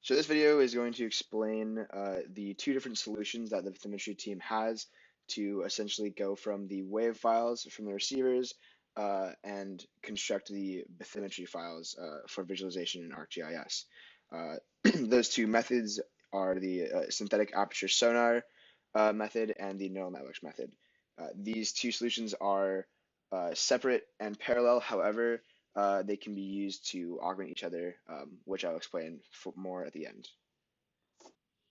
So this video is going to explain the two different solutions that the bathymetry team has to essentially go from the wave files from the receivers and construct the bathymetry files for visualization in ArcGIS. Those two methods are the synthetic aperture sonar method and the neural networks method. These two solutions are separate and parallel. However, they can be used to augment each other, which I'll explain more at the end.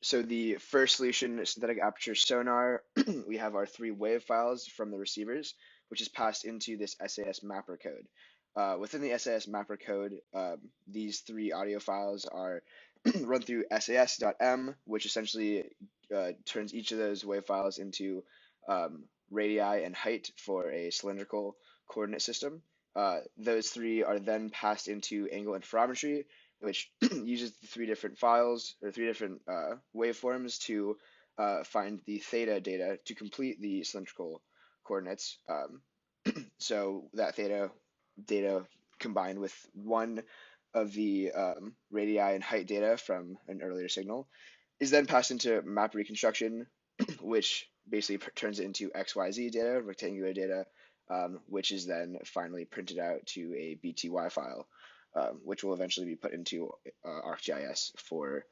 So the first solution, synthetic aperture sonar, we have our three wave files from the receivers, which is passed into this SAS mapper code. Within the SAS mapper code, these three audio files are run through SAS.m, which essentially turns each of those wave files into radii and height for a cylindrical coordinate system. Those three are then passed into angle interferometry, which uses the three different files or three different waveforms to find the theta data to complete the cylindrical coordinates. So that theta data combined with one of the radii and height data from an earlier signal is then passed into map reconstruction, which basically turns it into XYZ data, rectangular data, which is then finally printed out to a BTY file, which will eventually be put into ArcGIS for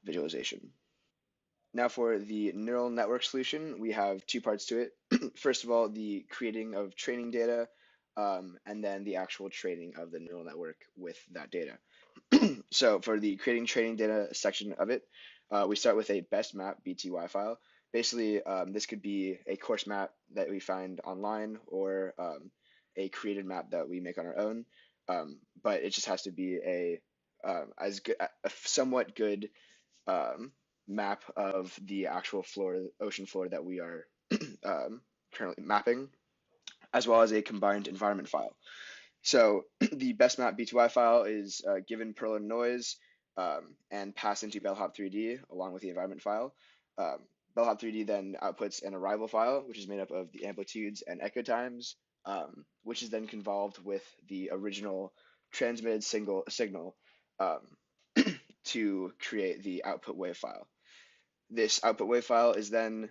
visualization. Now for the neural network solution, we have two parts to it. First of all, the creating of training data, and then the actual training of the neural network with that data. So for the creating training data section of it, we start with a best map BTY file. Basically, this could be a course map that we find online or a created map that we make on our own. But it just has to be a somewhat good map of the actual floor, ocean floor that we are currently mapping, as well as a combined environment file. So the best map B2I file is given Perl and noise and passed into Bellhop 3D along with the environment file. Bellhop 3D then outputs an arrival file, which is made up of the amplitudes and echo times, which is then convolved with the original transmitted signal um, to create the output wave file. This output wave file is then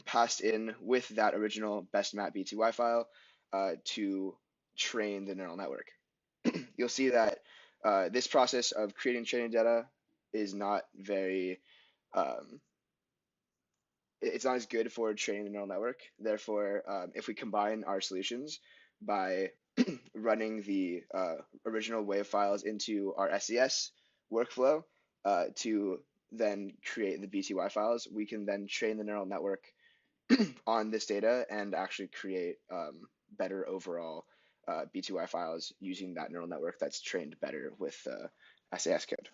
passed in with that original best map B2Y file to train the neural network. You'll see that this process of creating training data is not very, um, it's not as good for training the neural network. Therefore, if we combine our solutions by running the original wave files into our SES workflow to then create the BTY files, we can then train the neural network on this data and actually create better overall B2Y files using that neural network that's trained better with SAS code.